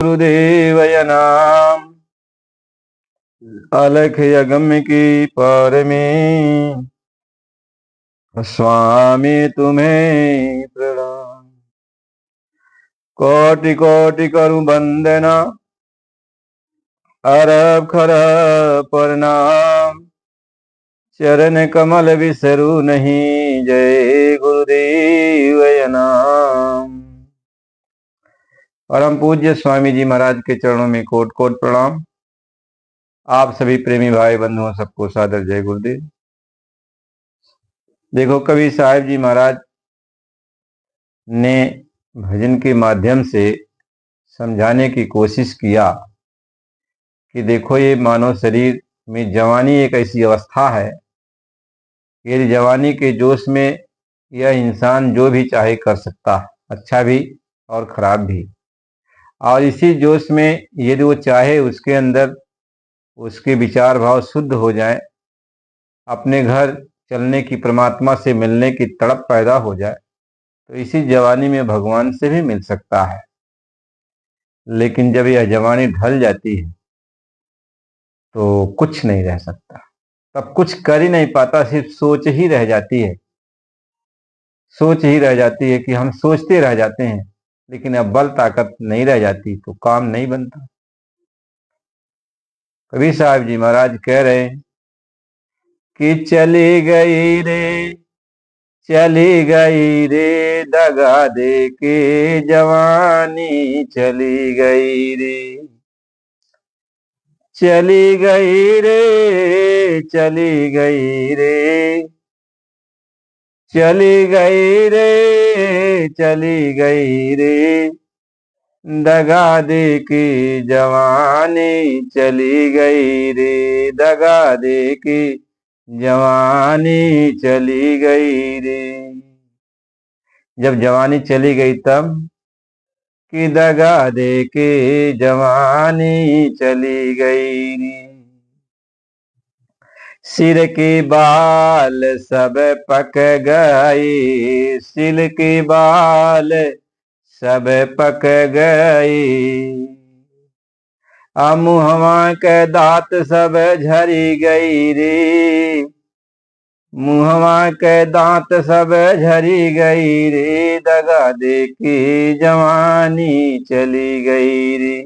गुरुदेवय नाम अलख यगम्य की पार में स्वामी तुम्हें प्रणाम। कोटि कोटि करूं वंदना अरब खरब प्रणाम। चरण कमल बिसरू नहीं जय गुरुदेवय नाम। परम पूज्य स्वामी जी महाराज के चरणों में कोट कोट प्रणाम। आप सभी प्रेमी भाई बंधुओं सबको सादर जय गुरुदेव। देखो, कवि साहिब जी महाराज ने भजन के माध्यम से समझाने की कोशिश किया कि देखो, ये मानव शरीर में जवानी एक ऐसी अवस्था है, यदि जवानी के जोश में यह इंसान जो भी चाहे कर सकता है, अच्छा भी और खराब भी। और इसी जोश में यदि वो चाहे उसके अंदर उसके विचार भाव शुद्ध हो जाए, अपने घर चलने की, परमात्मा से मिलने की तड़प पैदा हो जाए, तो इसी जवानी में भगवान से भी मिल सकता है। लेकिन जब यह जवानी ढल जाती है तो कुछ नहीं रह सकता, तब कुछ कर ही नहीं पाता, सिर्फ सोच ही रह जाती है। सोच ही रह जाती है कि हम सोचते रह जाते हैं, लेकिन अब बल ताकत नहीं रह जाती तो काम नहीं बनता। कबीर साहब जी महाराज कह रहे हैं कि चली गई रे, चली गई रे दगा दे के जवानी, चली गई रे, चली गई रे, चली गई रे, चली गई रे, चली गई रे दगा दे की जवानी, चली गई रे दगा दे की जवानी, चली गई रे। जब जवानी चली गई तब कि दगा दे के जवानी, चली गई रे। सिर के बाल सब पक गए, सिर के बाल सब पक गए, मुहवा के दांत सब झरी गई रे, मुहवा के दांत सब झरी गई रे, दगा दे के जवानी, चली गई रे,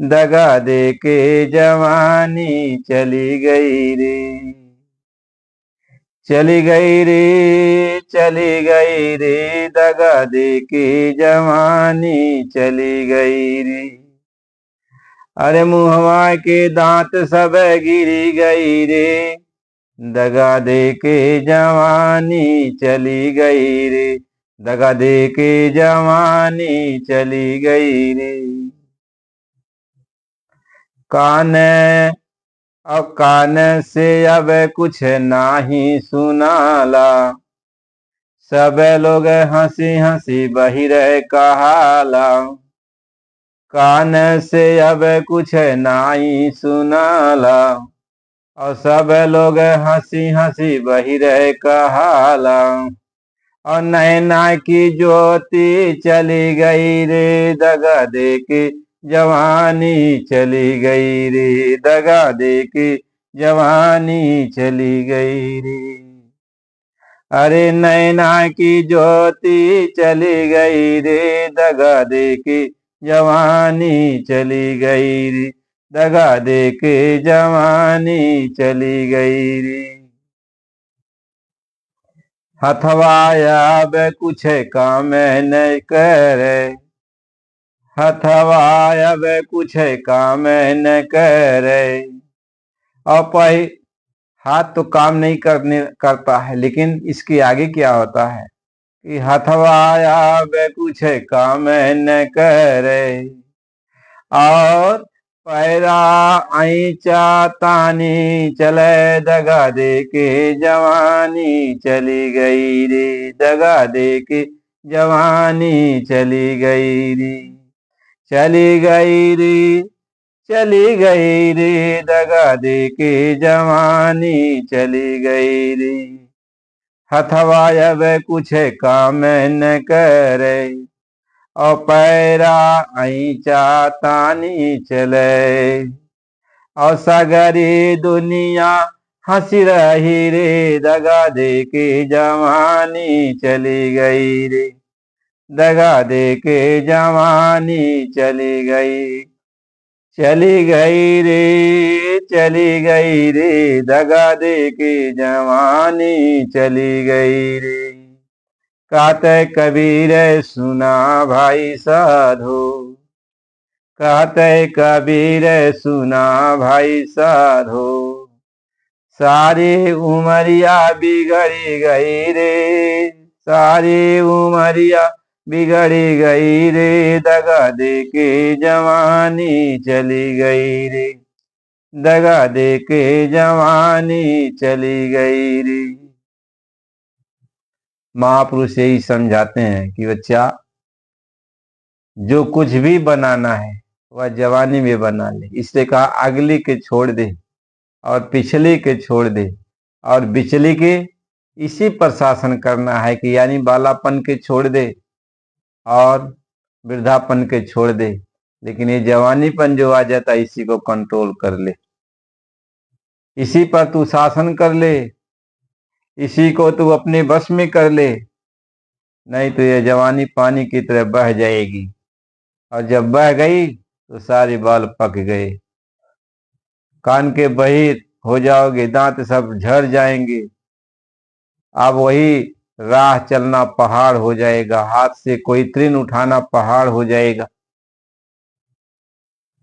दगा दे के जवानी, चली गई रे, चली गई रे, चली गई रे दगा दे के जवानी, चली गई रे। अरे मुहवा के दांत सब गिरी गई रे, दगा दे के जवानी, चली गई रे, दगा दे के जवानी, चली गई रे। कान और कान से अब कुछ नाही सुनाला, सब लोग हंसी हंसी बहिर कहाला, कान से अब कुछ नाही सुनाला, और सब लोग हंसी हंसी बहिर कहाला, और नैना की ज्योति चली गई रे, दगा दे के जवानी, चली गई रे, दगा दे के जवानी, चली गई रे। अरे नैना की ज्योति चली गई रे, दगा दे के जवानी, चली गई रे, दगा दे के जवानी, चली गई रे। हथवाया अब कुछ काम न करे, हथवाया अब कुछ काम न करे, और हाथ तो काम नहीं करता है, लेकिन इसके आगे क्या होता है कि हथवाया अब कुछ काम न करे, और पैरा ऐचा तानी चले, दगा दे के जवानी, चली गई रे, दगा दे के जवानी, चली गई रे, चली गई रे, चली गई रे दगा दे के जवानी, चली गई रे। हथवा अब कुछ काम न करे, और पैरा ऐचा तानी चले, और सगरी दुनिया हंसी रही रे, दगा दे के जवानी चली गई रे, दगा दे के जवानी चली गई, चली गई रे, चली गई रे, दगा दे के जवानी चली गई रे। कहते कबीर सुना भाई साधो, कहते कबीर सुना भाई साधो, सारी उमरिया बिगड़ी गई रे, सारी उमरिया बिगड़ी गई रे, दगा दे के जवानी चली गई रे, दगा दे के जवानी चली गई रे। महापुरुष यही समझाते हैं कि बच्चा जो कुछ भी बनाना है वह जवानी में बना ले। इससे कहा अगली के छोड़ दे और पिछली के छोड़ दे, और बिचली के इसी पर शासन करना है कि यानी बालापन के छोड़ दे और वृद्धापन के छोड़ दे, लेकिन ये जवानीपन जो आ जाता है इसी को कंट्रोल कर ले, इसी पर तू शासन कर ले, इसी को तू अपने बस में कर ले, नहीं तो ये जवानी पानी की तरह बह जाएगी, और जब बह गई तो सारे बाल पक गए, कान के बहिर हो जाओगे, दांत सब झड़ जाएंगे, अब वही राह चलना पहाड़ हो जाएगा, हाथ से कोई तृण उठाना पहाड़ हो जाएगा।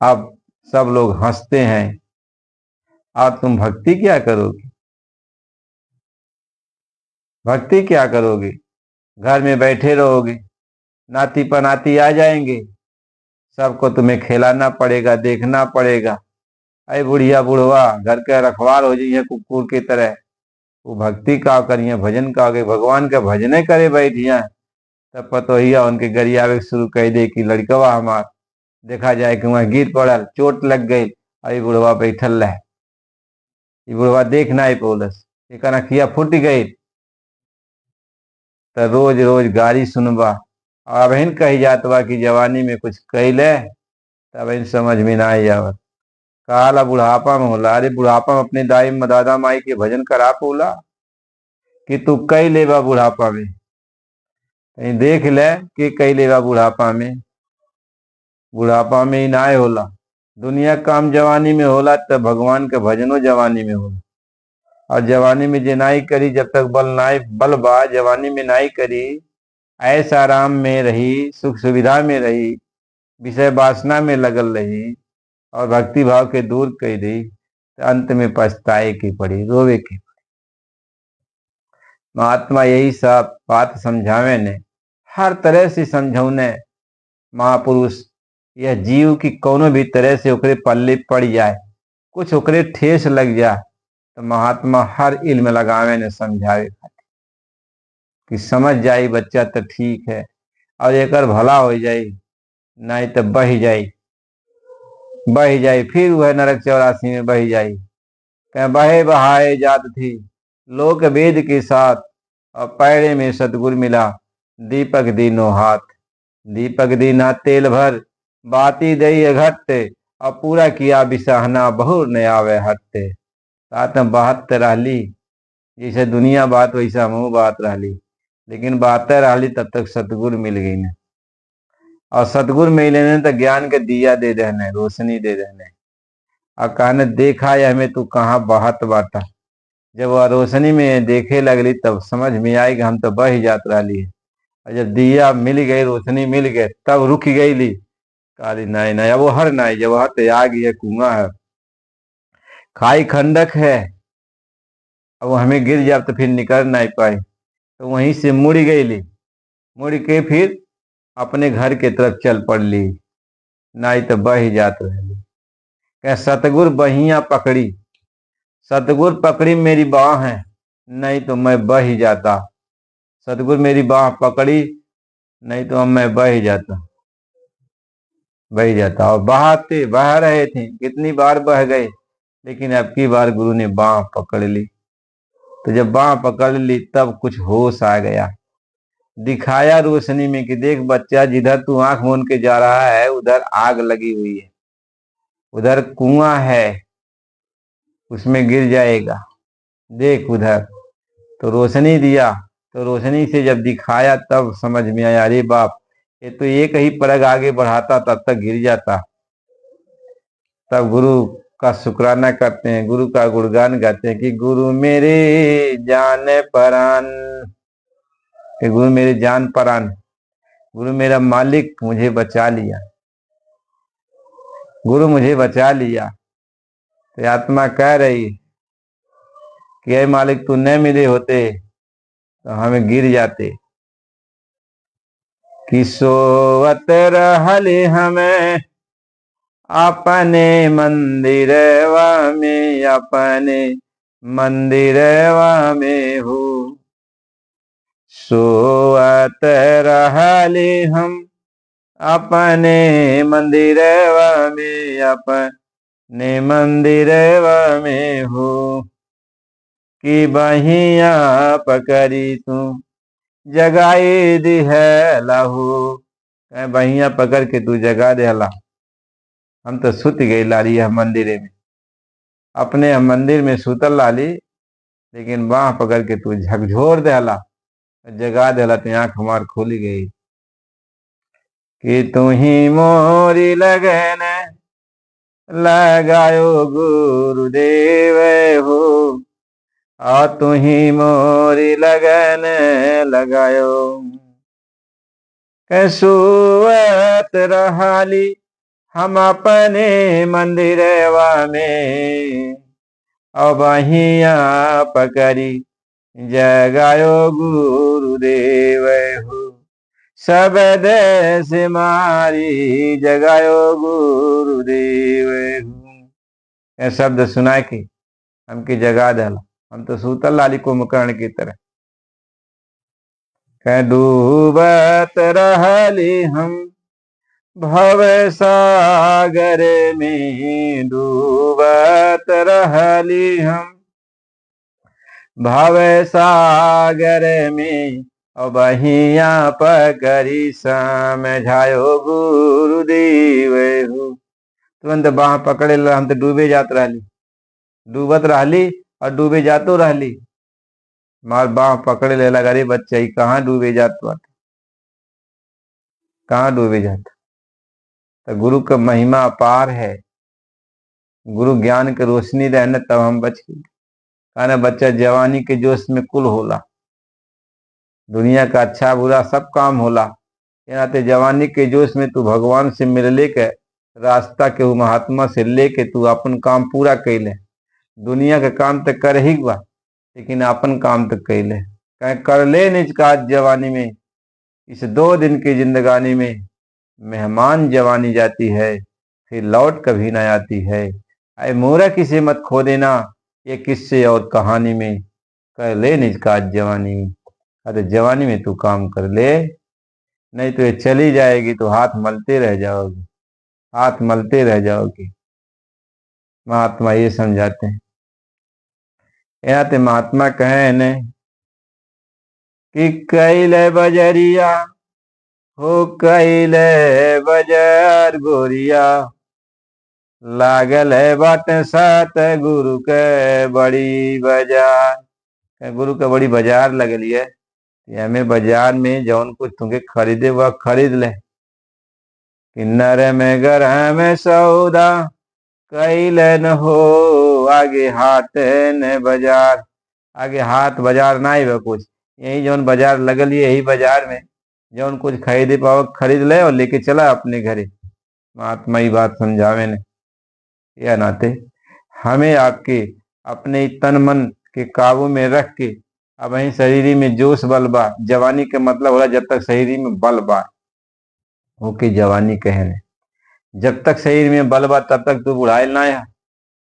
अब सब लोग हंसते हैं और तुम भक्ति क्या करोगे, भक्ति क्या करोगे? घर में बैठे रहोगे, नाती पनाती आ जाएंगे, सबको तुम्हें खिलाना पड़ेगा, देखना पड़ेगा। अरे बुढ़िया बुढ़वा घर के रखवार हो जाइए कुकुर की तरह, वो भक्ति का करिए, भजन का आगे भगवान का भजने करे बैठिया, तब पतोहिया उनके गरियावे शुरू कर दे कि लड़कवा हमार देखा जाए कि वहां गिर पड़ल, चोट लग गई, अरे बुढ़वा बैठल रहे, ये बुढ़वा देख ना पोलस, एक अखिया फूट गई, तो रोज रोज गाड़ी सुनबा, अब इन कही जात बा कि जवानी में कुछ कैले तब इन समझ में ना आई आवत, काला बुढ़ापा में होला। अरे बुढ़ापा में अपने दाई दादा माई के भजन करा पोला कि तू कई लेबा बुढ़ापा में, कहीं देख ले कि कई लेबा बुढ़ापा में, बुढ़ापा में ही ना होला। दुनिया काम जवानी में होला, तब भगवान के भजनो जवानी में होला, और जवानी में जे नाई करी, जब तक बल बा जवानी में नाई करी, ऐसा आराम में रही, सुख सुविधा में रही, विषय वासना में लगल रही और भक्ति भाव के दूर कर दी, तो अंत में पछताए की पड़ी, रोवे की पड़ी। महात्मा यही सब बात समझावे ने, हर तरह से समझौने महापुरुष, यह जीव की कोनो भी तरह से ओकरे पल्ले पड़ जाए, कुछ ओकरे ठेस लग जाए, तो महात्मा हर इल्म लगावे ने समझावे कि समझ जाई बच्चा तो ठीक है, और एक भला हो जाए, नहीं तो बह जाए, फिर वह नरक 84 में बह जाए। कह बहे बहाए जात थी लोक वेद के साथ, और पैरे में सतगुरु मिला, दीपक दीनो हाथ, दीपक दीना तेल भर, बाती दई घटते, और पूरा किया बिसाहना बहुर न आवे हटते। तात बात रहली, जैसे दुनिया बात वैसा मुँह बात रहली, लेकिन बात रहली तब तक सतगुरु मिल गई ने, और सतगुरु मिले ने तो ज्ञान के दिया दे देने, रोशनी दे देने, और कहने देखा या हमें तू कहाँ बहत बाटा। जब वह रोशनी में देखे लगली तब समझ में आई कि हम तो बह ही जात रही, और जब दिया मिल गई, रोशनी मिल गए, तब रुक गई ली, काली नहीं नहीं, अब वो हर नहीं, जब वह तो आग है, कुआं है, खाई खंडक है, अब वो हमें गिर जाए तो फिर निकल नहीं पाए, तो वहीं से मुड़ गई ली, मुड़ के फिर अपने घर के तरफ चल पड़ ली, नहीं तो बह ही जात रही। क्या सतगुर बहिया पकड़ी, सतगुर पकड़ी मेरी बाह है, नहीं तो मैं बह ही जाता, सतगुर मेरी बाह पकड़ी, नहीं तो मैं बह ही जाता, और बह रहे थे, कितनी बार बह गए, लेकिन अब की बार गुरु ने बाह पकड़ ली। तो जब बाह पकड़ ली तब कुछ होश आ गया, दिखाया रोशनी में कि देख बच्चा, जिधर तू आंख मूंद के जा रहा है उधर आग लगी हुई है, उधर कुआं है, उसमें गिर जाएगा, देख उधर। तो रोशनी दिया, तो रोशनी से जब दिखाया तब समझ में आया, अरे बाप, ये तो एक ही परग आगे बढ़ाता तब तक गिर जाता। तब गुरु का शुक्राना करते हैं, गुरु का गुणगान गाते हैं कि गुरु मेरे जान परान, कि गुरु मेरे जान परान, गुरु मेरा मालिक मुझे बचा लिया, गुरु मुझे बचा लिया। तो आत्मा कह रही कि हे मालिक, तू न मिले होते तो हमें गिर जाते। कि सोवत रहले हमें अपने मंदिरवा में, अपने मंदिरवा में हो, सोवत रहले हम अपने मंदिरवा में, अपने मंदिरवा में हो, कि बहिया पकड़ी तू जगाई दी है लाहू, बहिया पकड़ के तू जगा दे हला। हम तो सुत गई लाली है मंदिर में, अपने मंदिर में सुतल लाली, लेकिन बाह पकड़ के तू झकझोर दे हला, जगा दे हला, तो आंख हमार खुल गई। कि तू ही मोरी लगन लगायो गुरुदेव हो, और तू ही मोरी लगन लगायो। कैसुवत रहाली हम अपने मंदिरवा में, और बहिया पकड़ी जगायो गुरुदेव हो, सब देश मारी जगायो गुरुदेव हो। शब्द सुना के हमकी जगा दला, हम तो सूतल लाली कुंभकर्ण की तरह। कह डूबत रहली हम भव सागर में, डूबत रहली हम भव सागर में, और बहिया पकड़ी समझायो गुरुदेव हो। तुरंत बाह पकड़े ला, हम तो डूबे जात रहली, डूबत रहली और डूबे जातो रहली। मार बाह पकड़े ले लगा, रे बच्चा ही कहाँ डूबे जात बात, कहाँ डूबे जाता। तो गुरु का महिमा अपार है, गुरु ज्ञान के रोशनी रहने तब हम बच गए। कहना बच्चा जवानी के जोश में कुल होला, दुनिया का अच्छा बुरा सब काम होला, यहाँ जवानी के जोश में तू भगवान से मिलले के रास्ता के वो महात्मा से लेके तू अपन काम पूरा कैले। दुनिया का काम तो कर ही बा, लेकिन अपन काम तो कैले कहीं कर ले निज काज जवानी में। इस 2 दिन की जिंदगानी में मेहमान जवानी जाती है, फिर लौट कभी ना आती है। अरे मोरा किसे मत खो देना, ये किस्से और कहानी में कर ले निज काज जवानी में। अरे जवानी में तू काम कर ले, नहीं तो ये चली जाएगी तो हाथ मलते रह जाओगी, हाथ मलते रह जाओगी। महात्मा ये समझाते हैं। यहाँ ते महात्मा कहे न कि कैले बजरिया हो, कैले बजार गोरिया, लागल है बाट सात गुरु के बड़ी बाजार। गुरु के बड़ी बाजार लगली है, हमें बाजार में जौन कुछ तुमके खरीदे वह खरीद ले। किन्नर में गरह में सौदा कैले न हो, आगे हाट न बाजार, आगे हाथ बाजार ना ही कुछ, यही जौन बाजार लगल है यही बाजार में जौन कुछ खरीदे पाओ खरीद ले और लेके चला अपने घरे। महात्मा ही बात समझावे ने, या नाते हमें आपके अपने तन मन के काबू में रख के, अब वही शरीरी में जोश बल बा, जवानी के मतलब होला जब तक शरीरी में बल बा होके जवानी कहने, जब तक शरीर में बल बा तब तक तू बुढ़ाइल ना है।